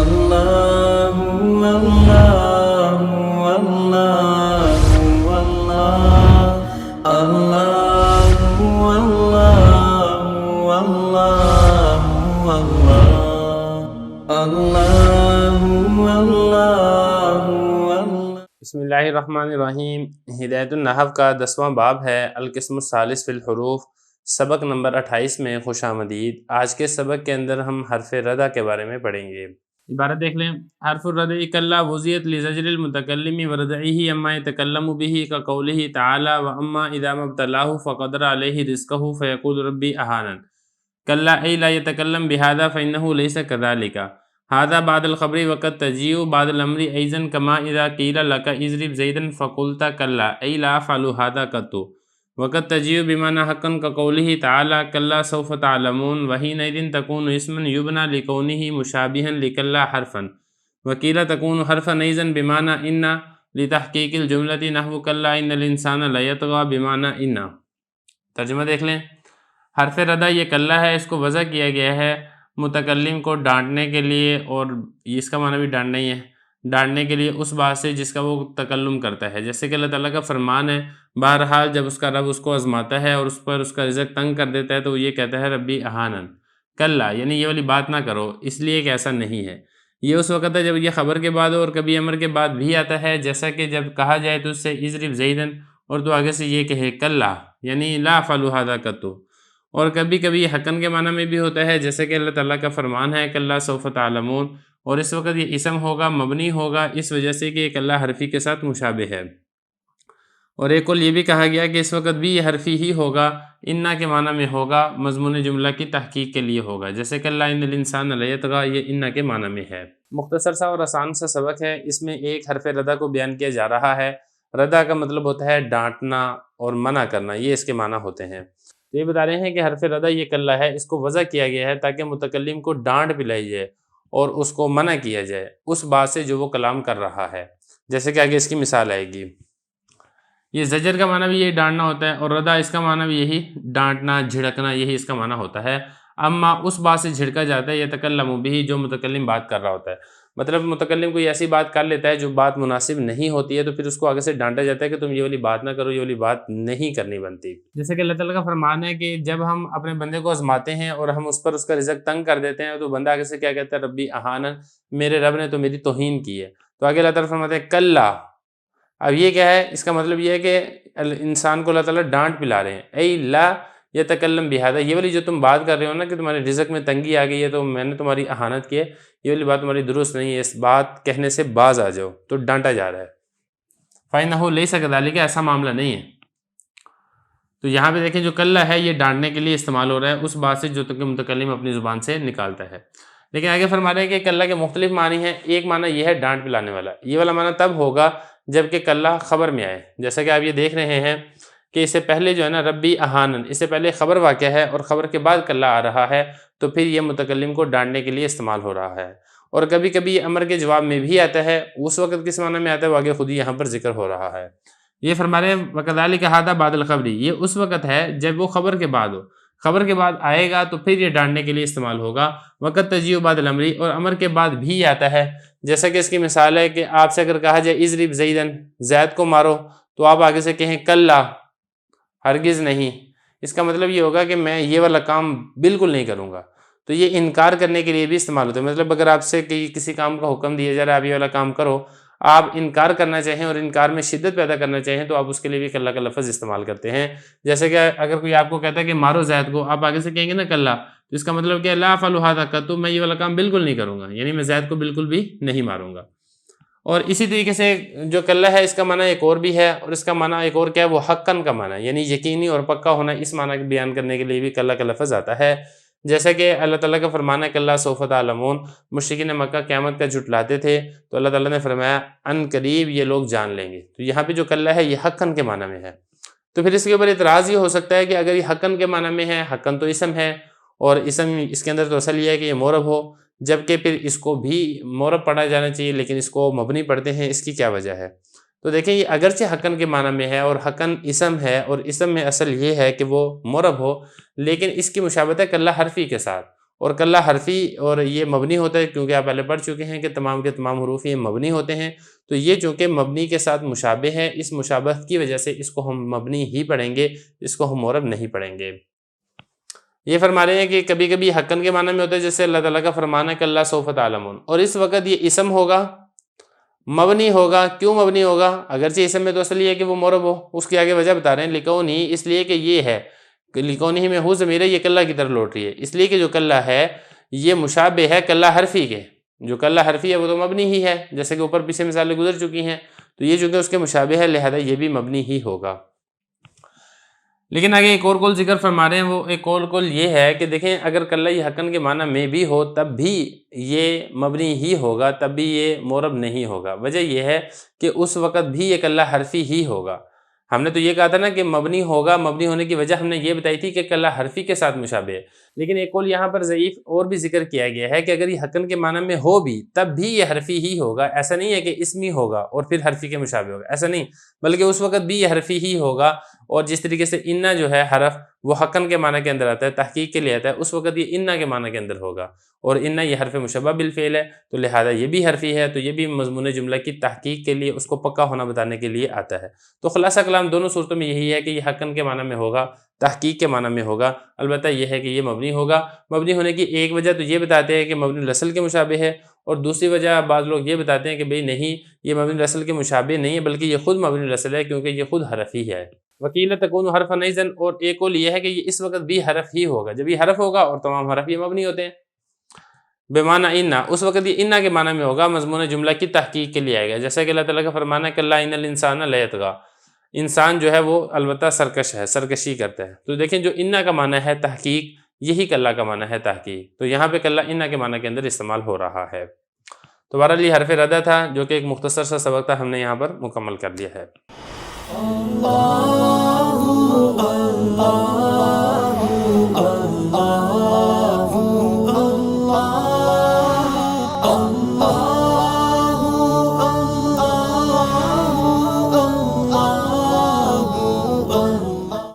اللہ اللہ اللہ اللہ اللہ اللہ اللہ اللہ اللہ۔ بسم اللہ الرحمن الرحیم۔ ہدایت النحو کا 10واں باب ہے القسم الثالث فی الحروف، سبق نمبر 28 میں خوش آمدید۔ آج کے سبق کے اندر ہم حرف ردع کے بارے میں پڑھیں گے۔ عبارت دیکھ لیں۔ حرف الردع کلا وضعت لزجر المتکلم وردعه اما يتکلم به كقوله تعالی واما اذا ما ابتلاه فقدر عليه رزقه فيقول ربي اهانن کلا ای لا يتکلم بهذا فانه ليس كذلك هذا بعد الخبر وقد تجيء بعد الامر ايضا كما اذا قيل لك اضرب زيدا فقلت كلا ای لا افعل هذا قط وقد تجيء بمعنى حقا كقوله تعالى كلا سوف تعلمون وحينئذ تكون اسما يبنى لكونه مشابها لكلا حرفا وقيل تكون حرفا ايضا بمعنى ان لتحقيق الجملة نحو كلا ان الانسان ليطغى بمعنى ان۔ ترجمہ دیکھ لیں۔ حرف ردع یہ کلا ہے، اس کو وضع کیا گیا ہے متکلم کو ڈانٹنے کے لیے، اور اس کا معنی بھی ڈانٹنا ہی ہے، ڈانٹنے کے لیے اس بات سے جس کا وہ تکلم کرتا ہے، جیسے کہ اللہ تعالیٰ کا فرمان ہے بہرحال جب اس کا رب اس کو آزماتا ہے اور اس پر اس کا رزق تنگ کر دیتا ہے تو وہ یہ کہتا ہے ربی اہانن، کلا یعنی یہ والی بات نہ کرو، اس لیے کہ ایسا نہیں ہے۔ یہ اس وقت ہے جب یہ خبر کے بعد ہو، اور کبھی امر کے بعد بھی آتا ہے، جیسا کہ جب کہا جائے تو اس سے اضرب زیدن، اور تو آگے سے یہ کہے کلا یعنی لا افعل ھذا قط۔ اور کبھی کبھی حقن کے معنی میں بھی ہوتا ہے، جیسے کہ اللہ تعالیٰ کا فرمان ہے کلا سوف تعلمون، اور اس وقت یہ اسم ہوگا، مبنی ہوگا، اس وجہ سے کہ یہ کلا حرفی کے ساتھ مشابہ ہے۔ اور ایک اور یہ بھی کہا گیا کہ اس وقت بھی یہ حرفی ہی ہوگا، انا کے معنی میں ہوگا، مضمون جملہ کی تحقیق کے لیے ہوگا، جیسے کہ اللہ ان الانسان لیطغی، یہ انا کے معنی میں ہے۔ مختصر سا اور آسان سا سبق ہے، اس میں ایک حرف ردع کو بیان کیا جا رہا ہے۔ ردع کا مطلب ہوتا ہے ڈانٹنا اور منع کرنا، یہ اس کے معنی ہوتے ہیں۔ تو یہ بتا رہے ہیں کہ حرف ردع یہ کلا ہے، اس کو وضع کیا گیا ہے تاکہ متکلم کو ڈانٹ پلائی جائے اور اس کو منع کیا جائے اس بات سے جو وہ کلام کر رہا ہے، جیسے کہ آگے اس کی مثال آئے گی۔ یہ زجر کا معنی بھی یہی ڈانٹنا ہوتا ہے، اور ردع اس کا معنی بھی یہی ڈانٹنا، جھڑکنا، یہی اس کا معنی ہوتا ہے۔ اما اس بات سے جھڑکا جاتا ہے یتکلم بھی، جو متکلم بات کر رہا ہوتا ہے، مطلب متکلم کوئی ایسی بات کر لیتا ہے جو بات مناسب نہیں ہوتی ہے تو پھر اس کو آگے سے ڈانٹا جاتا ہے کہ تم یہ والی بات نہ کرو، یہ والی بات نہیں کرنی بنتی۔ جیسے کہ اللہ تعالیٰ کا فرمان ہے کہ جب ہم اپنے بندے کو آزماتے ہیں اور ہم اس پر اس کا رزق تنگ کر دیتے ہیں تو بندہ آگے سے کیا کہتا ہے ربی اہانن، میرے رب نے تو میری توہین کی ہے۔ تو آگے اللہ تعالیٰ فرماتے ہیں کلا، اب یہ کیا ہے، اس کا مطلب یہ ہے کہ انسان کو اللہ تعالیٰ ڈانٹ پلا رہے ہیں، ای لا یتکلم بہذا، یہ والی جو تم بات کر رہے ہو نا کہ تمہارے رزق میں تنگی آ گئی ہے تو میں نے تمہاری اہانت کی ہے، یہ والی بات تمہاری درست نہیں ہے، اس بات کہنے سے باز آ جاؤ، تو ڈانٹا جا رہا ہے۔ فَإِنَّهُ لَيْسَ كَذَلِكَ، ایسا معاملہ نہیں ہے۔ تو یہاں پہ دیکھیں جو کلا ہے یہ ڈانٹنے کے لیے استعمال ہو رہا ہے اس بات سے جو متکلم اپنی زبان سے نکالتا ہے۔ لیکن آگے فرما رہے ہیں کہ کلا کے مختلف معنی ہیں۔ ایک معنی یہ ہے ڈانٹ پلانے والا، یہ والا معنی تب ہوگا جب کہ کلا خبر میں آئے، جیسا کہ آپ یہ دیکھ رہے ہیں کہ اس سے پہلے جو ہے نا ربی اہانن، اس سے پہلے خبر واقع ہے اور خبر کے بعد کلا آ رہا ہے، تو پھر یہ متکلم کو ڈانٹنے کے لیے استعمال ہو رہا ہے۔ اور کبھی کبھی امر کے جواب میں بھی آتا ہے، اس وقت کس معنی میں آتا ہے وہ آگے خود ہی یہاں پر ذکر ہو رہا ہے۔ یہ فرما رہے ہیں وَكَذَلِكَ هَذَا بَعْدَ الْخَبْرِ، یہ اس وقت ہے جب وہ خبر کے بعد ہو، خبر کے بعد آئے گا تو پھر یہ ڈانٹنے کے لیے استعمال ہوگا۔ وَقَدْ تَجِيءُ بَعْدَ الْأَمْرِ، اور امر کے بعد بھی آتا ہے، جیسا کہ اس کی مثال ہے کہ آپ سے اگر کہا جائے اضرب زیدن، زید کو مارو، تو آپ آگے سے کہیں کلا، ہرگز نہیں، اس کا مطلب یہ ہوگا کہ میں یہ والا کام بالکل نہیں کروں گا۔ تو یہ انکار کرنے کے لیے بھی استعمال ہوتا ہے، مطلب اگر آپ سے کسی کام کا حکم دیا جا رہا ہے آپ یہ والا کام کرو، آپ انکار کرنا چاہیں اور انکار میں شدت پیدا کرنا چاہیں تو آپ اس کے لیے بھی کلا کا لفظ استعمال کرتے ہیں۔ جیسے کہ اگر کوئی آپ کو کہتا ہے کہ مارو زید کو، آپ آگے سے کہیں گے نا کلا، تو اس کا مطلب کیا ہے لا افعل ھذا قط، میں یہ والا کام بالکل نہیں کروں گا، یعنی میں زید کو بالکل بھی نہیں ماروں گا۔ اور اسی طریقے سے جو کلا ہے اس کا معنی ایک اور بھی ہے، اور اس کا معنی ایک اور کیا ہے وہ حقاً کا معنی ہے، یعنی یقینی اور پکا ہونا، اس معنی کو بیان کرنے کے لیے بھی کلا کا لفظ آتا ہے۔ جیسا کہ اللہ تعالیٰ کا فرمان ہے کلا سوف تعلمون، مشرکین مکہ قیامت کا جھٹلاتے تھے تو اللہ تعالیٰ نے فرمایا ان قریب یہ لوگ جان لیں گے، تو یہاں پہ جو کلا ہے یہ حقاً کے معنی میں ہے۔ تو پھر اس کے اوپر اعتراض یہ ہو سکتا ہے کہ اگر یہ حقاً کے معنی میں ہے، حقاً تو اسم ہے، اور اسم اس کے اندر تو اصل یہ ہے کہ یہ معرب ہو، جبکہ پھر اس کو بھی معرب پڑھا جانا چاہیے لیکن اس کو مبنی پڑھتے ہیں، اس کی کیا وجہ ہے؟ تو دیکھیں یہ اگرچہ حقن کے معنی میں ہے اور حقن اسم ہے اور اسم میں اصل یہ ہے کہ وہ معرب ہو، لیکن اس کی مشابہت ہے کلا حرفی کے ساتھ، اور کلّا حرفی اور یہ مبنی ہوتا ہے، کیونکہ آپ پہلے پڑھ چکے ہیں کہ تمام کے تمام حروف یہ مبنی ہوتے ہیں، تو یہ چونکہ مبنی کے ساتھ مشابہ ہے، اس مشابہت کی وجہ سے اس کو ہم مبنی ہی پڑھیں گے، اس کو ہم معرب نہیں پڑھیں گے۔ یہ فرما رہے ہیں کہ کبھی کبھی حقاً کے معنی میں ہوتا ہے، جیسے اللہ تعالیٰ کا فرمان ہے کہ اللہ سوف تعلمون، اور اس وقت یہ اسم ہوگا، مبنی ہوگا۔ کیوں مبنی ہوگا؟ اگرچہ اسم میں تو اصل یہ ہے کہ وہ معرب ہو، اس کی آگے وجہ بتا رہے ہیں لکونی، اس لیے کہ یہ ہے کہ لکونی میں ہو ضمیر ہے، یہ کلّا کی طرف لوٹ رہی ہے، اس لیے کہ جو کلّا ہے یہ مشابہ ہے کلّا حرفی کے، جو کلّا حرفی ہے وہ تو مبنی ہی ہے، جیسے کہ اوپر پیچھے مثالیں گزر چکی ہیں، تو یہ چونکہ اس کے مشابہ ہے لہذا یہ بھی مبنی ہی ہوگا۔ لیکن آگے ایک اور قول ذکر فرما رہے ہیں، وہ ایک اور قول یہ ہے کہ دیکھیں اگر کلّا یہ حقاً کے معنی میں بھی ہو تب بھی یہ مبنی ہی ہوگا، تب بھی یہ معرب نہیں ہوگا۔ وجہ یہ ہے کہ اس وقت بھی یہ کلّا حرفی ہی ہوگا۔ ہم نے تو یہ کہا تھا نا کہ مبنی ہوگا، مبنی ہونے کی وجہ ہم نے یہ بتائی تھی کہ کلّا حرفی کے ساتھ مشابہ ہے، لیکن ایک قول یہاں پر ضعیف اور بھی ذکر کیا گیا ہے کہ اگر یہ حقاً کے معنی میں ہو بھی تب بھی یہ حرفی ہی ہوگا۔ ایسا نہیں ہے کہ اسمی ہوگا اور پھر حرفی کے مشابہ ہوگا، ایسا نہیں، بلکہ اس وقت بھی یہ حرفی ہی ہوگا۔ اور جس طریقے سے انا جو ہے حرف وہ حقاً کے معنی کے اندر آتا ہے، تحقیق کے لیے آتا ہے، اس وقت یہ انا کے معنی کے اندر ہوگا، اور انا یہ حرف مشبہ بالفعل ہے تو لہذا یہ بھی حرفی ہے، تو یہ بھی مضمون جملہ کی تحقیق کے لیے، اس کو پکا ہونا بتانے کے لیے آتا ہے۔ تو خلاصہ کلام دونوں صورتوں میں یہی ہے کہ یہ حقاً کے معنی میں ہوگا، تحقیق کے معنی میں ہوگا، البتہ یہ ہے کہ یہ مبنی ہوگا۔ مبنی ہونے کی ایک وجہ تو یہ بتاتے ہیں کہ مبنی الاصل کے مشابہ ہے، اور دوسری وجہ بعض لوگ یہ بتاتے ہیں کہ بھئی نہیں، یہ مبنی الاصل کے مشابہ نہیں ہے بلکہ یہ خود مبنی الاصل ہے، کیونکہ یہ خود حرف ہی ہے۔ وکیل تکون حرف نیزن، اور ایک قول یہ ہے کہ یہ اس وقت بھی حرف ہی ہوگا، جب یہ حرف ہوگا اور تمام حرف یہ مبنی ہوتے ہیں۔ بمعنی انا، اس وقت یہ انا کے معنی میں ہوگا، مضمون جملہ کی تحقیق کے لیے آئے گا، جیسا کہ اللہ تعالیٰ کا فرمانا ہے کہ اللہ ان الانسان لیطغی، انسان جو ہے وہ البتہ سرکش ہے، سرکشی کرتا ہے۔ تو دیکھیں جو انا کا معنی ہے تحقیق، یہی کلّا کا معنی ہے تحقیق، تو یہاں پہ کلّا انا کے معنی کے اندر استعمال ہو رہا ہے۔ تو بہرحال یہ حرف ردہ تھا جو کہ ایک مختصر سا سبق تھا، ہم نے یہاں پر مکمل کر لیا ہے۔